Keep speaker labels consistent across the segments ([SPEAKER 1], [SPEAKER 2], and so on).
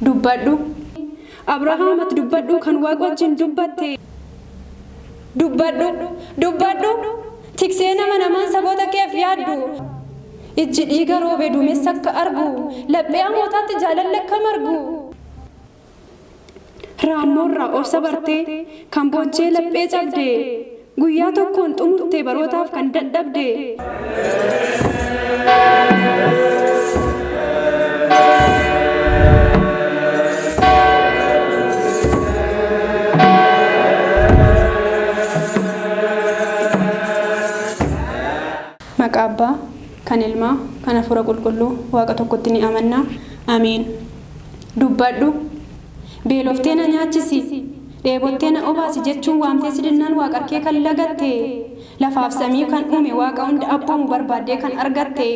[SPEAKER 1] dubbadhu. Abrahaamatti dubbadhu kan Waaqa wajjin dubbatte. Dubbadhu. Tiksee nama namaan saboota keef yaaddu. Ijji dhiiga roobe duumessa akka argu. Laphee amootaatti jaalalli akka margu. Raammoorraa obsa bartee kan boochee laphee cabde. Guyyaa tokkoon xumurtee barootaaf kan dadhabde. Maqaa Abbaa, kan Ilmaa, kan Hafuura Qulqulluu, Waaqa tokkotti ni amanna. Amiin. Dubbadhu. Beeloftee na nyaachisi. Dheebottee na obaasi jechuun waamtee sidinnaan waaqarkee kan lagatte. Lafaaf samii kan uume Waaqa hunda abboomu barbaaddee kan argatte.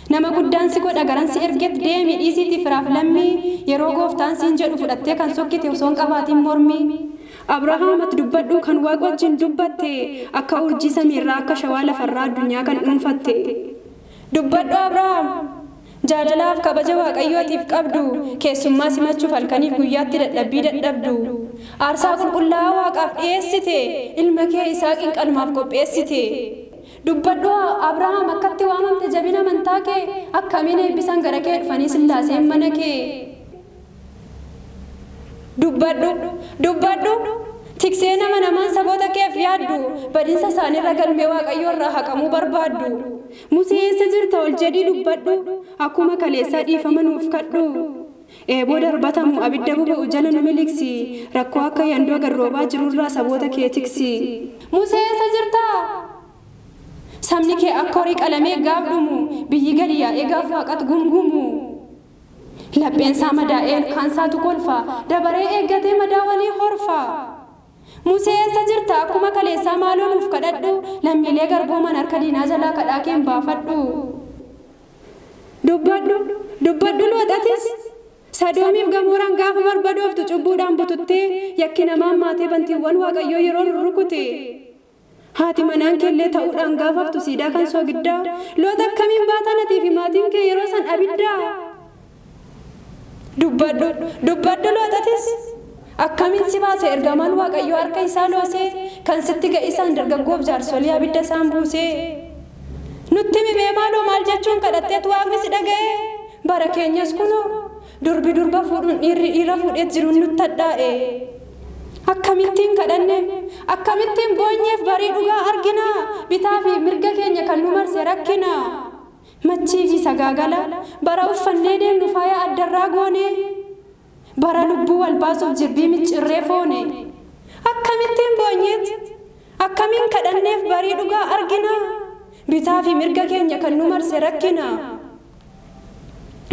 [SPEAKER 1] Nama guddaan si godha garan si ergetti deemi dhiisiitii firaaf lammii. Yeroo gooftaan siin jedhu fudhattee kan sokkite osoo hin qabaatiin mormii. Abrahaamatti dubbadhu kan Waaqa wajjin dubbatte. Akka urjii samiirraa akka shawaa lafarraa addunyaa kan dhuunfatte. Dubbadhu Abrahaam. Jaalalaaf kabaja Waaqayyootiif qabdu. Keessummaa simachuuf halkaniif guyyaatti dadhabbii dadhabdu. Aarsaa qulqullaa'aa Waaqaaf dhiyeessite. Ilma kee Isaaqiin qalmaaf qopheessite. Dubbadhu Abrahaam akkatti waamamte jabina amantaa kee. Akkamiin eebbisan gara kee dhufanii sillaaseen mana kee. Dubbadhu. Tiksee nama namaan saboota keef yaaddu. Badinsa isaaniirra galmee Waaqayyoo irraa haqamuu barbaaddu. Musee eessa jirta ol jedhii dubbadhu. Akkuma kaleessaa dhiifama nuuf kadhu. Eeboo darbatamu abidda boba'u jala nu miliksi. Rakkoo akka yandoo garroobaa jirurraa saboota kee tiksi. Musee eessa jirta? Sabni kee akka horii qalamee gaaf dhumu. Biyyi gadi yaa'ee gaaf Waaqatu gungumu. Lapheensaa madaa'ee kaansaatu kolfa. Dabaree eeggatee madaa walii horfa. Musee eessa jirta? Akkuma kaleessaa maaloo nuuf kadhadhu. Lammiilee garbooman harka diinaa jalaa kadhaa keen baafadhu. Dubbadhu Looxatis. Sadoomiif Gamooraan gaafa barbadooftu cubbuudhaan bututtee yakki namaan maatee bantiiwwan Waaqayyoo yeroo rukute. Haati manaan keellee ta'uudhaan gaafaftu siidaa kan soogiddaa. Loota akkamiin baatan atii fi maatiin kee yeroo san abiddaa. Dubbadhu Looxatis. Akkamiin si baase ergamaan Waaqayyoo harka isaa loosee kan sitti ga'isaan dargaggoof jaarsolii abidda isaan buusee. Nutti mibee maaloo maal jechuun kadhatteetu Waaqni si dhaga'e. Bara keenyas kunoo durbi durba fuudhuun dhiirri dhiira fuudheet jiruun nutti hadhaa'e. Akkamittiin kadhanne akkamittiin boonyeef barii dhugaa argina. Bitaa fi mirga keenya kan nu marse rakkina. Machii fi sagaagala bara uffannee deemnu faaya addarraa goone. Bara lubbuu wal baasuuf jirbii miccirree foone. Akkamittiin boonyeet akkamiin kadhanneef barii dhugaa argina. Bitaa fi mirga keenya kan nu marse rakkina.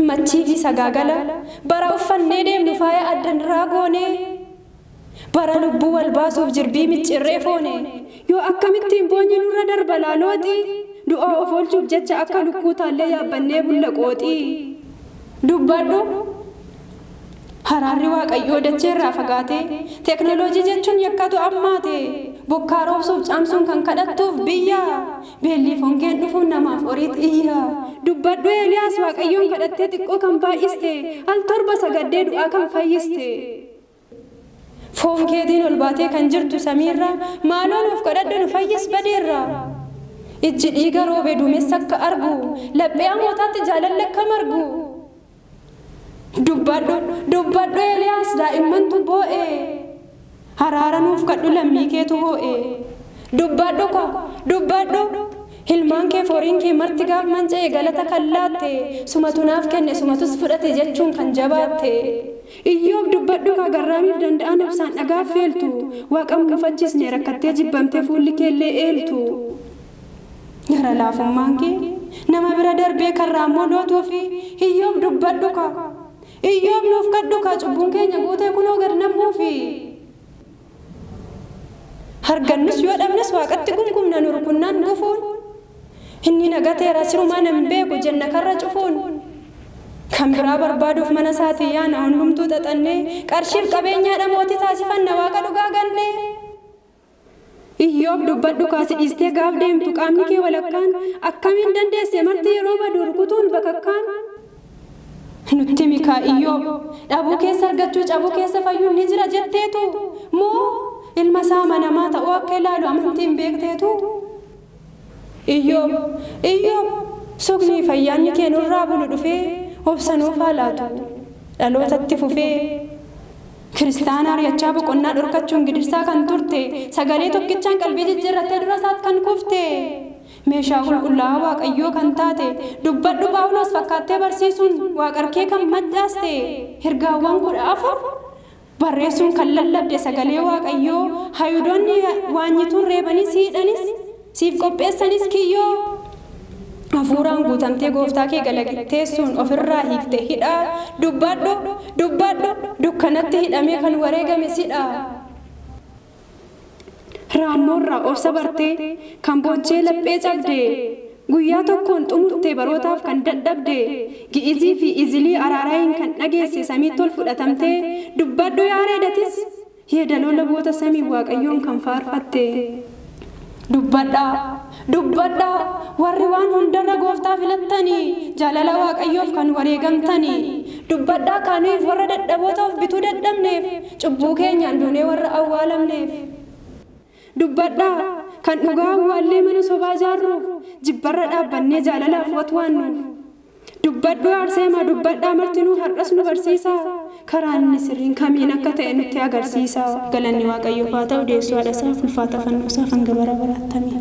[SPEAKER 1] Machii fi sagaagala bara uffannee deemnu faaya addarraa goone. Bara lubbuu wal baasuuf jirbii miccirree foone. Yoo akkamittiin boonyi nurra darba laalooti. Du'aa of oolchuuf jecha akka lukkuu taallee yaabbannee bulla qooxii. Dubbadhu. Haraarri Waaqayyoo dacheerraa fagaate. Teeknooloojii jechuun yakkatu ammaate. Bokkaa roobsuuf caamsuun kan kadhattuuf biyya. Beelliif hongeen dhufuun namaaf horiit iyya. Dubbadhu Eeliyaas Waaqayyoon kadhattee xiqqoo kan baay'iste. Al torba sagaddee du'aa kan fayyiste. Foon keetiin ol baatee kan jirtu samiirra. Maaloo nuuf kadhadhu nu fayyis badeerra. Ijji dhiiga roobe duumessa akka argu. Laphee amootaatti jaalalli akka margu. Dubbadhu Eeliyaas daa'immantu boo'e. Haraara nuuf kadhu lammii keetu hoo'e. Dubbadhu. Hilmaan kee foriin kee marti gaaf manca'e galata kan laatte. Sumatu naaf kenne sumatus fudhate jechuun kan jabaatte. Iyyoob dubbadhu kaa garraamiif danda'an ibsaan dhagaaf feeltu. Waaqam gufachiisne rakkattee jibbamtee fuulli keellee eeltu. Gara laafummaan kee nama bira darbee kan raammoo lootuufi. Iyyoob dubbadhu kaa. Iyyoob nuuf kadhu kaa cubbuun keenya guutee kunoo gad nammuufi. Hargannus yoo dhabnes Waaqatti gungumna nu rukunnaan gufuun. Inni nagateera sirumaa nan beeku jenna karra cufuun. Kan biraa barbaaduuf mana isaatii yaana hundumtuu xaxannee. Qarshiif qabeenyaadha mootii taasifanna Waaqa dhugaa ganne. Iyyoob dubbadhu kaasi dhiistee gaaf deemtu qaamni kee walakkaan. Akkamiin dandeesse marti yeroo badu rukutuun bakakkaan. nutti mikaa iyyoo dhabuu keessa argachuu cabuu keessa fayyuun ni jira jetteetu moo ilma isaa manamaa ta'uu akka ilaalu amantiin beekteetu iyyoo sukni fayyaanni kee nurraa bulu dhufee obsanuuf haalaatu dhalootatti fufee kiristaana ari'achaa boqonnaa dhorkachuun gidirsaa kan turte sagalee tokkichaan qalbii jijjiirrattee dura isaat kan kufte meeshaa qulqullaa'aa waaqayyoo kan taate dubbadhu Phaawulos fakkaattee barsiisuun waaqarkee kan maddaaste ergaawwan 14 barreessuun kan lallabde sagalee waaqayyoo hayudoonni waanyituun reebanii siidhanis siif qopheessanis kiyyoo hafuuraan guutamtee gooftaa kee galateessuun ofirraa hiikte hidhaa dubbadhu dukkanatti hidhamee kan wareegame sidha raammoorraa obsa bartee kan boochee laphee cabde guyyaa tokkoon xumurtee barootaaf kan dadhabde gi'izii fi izilii araaraayin kan dhageesse samiitti ol fudhatamtee dubbadhu yaa reedatis yeedaloo laboota samii waaqayyoon kan faarfatte dubbadha warri waan hundarra gooftaa filattanii jaalala waaqayyoof kan wareegamtanii dubbadhaa kaaniif warra dadhaboota of bituu dadhabneef cubbuu keenyaan duunee warra awwaalamneef dubbadhaa kan dhugaa awwaallee mana sobaa jaarruuf jibbarra dhaabbannee jaalalaaf watwaannuuf dubbadhu aarseema dubbadhaa martinuu har'as nu barsiisa karaan inni sirriin kamiin akka ta'e nutti agarsiisa galanni waaqayyoof haa ta'u deessuu haadhasaa ulfaata fannoosaa hanga bara baraattamii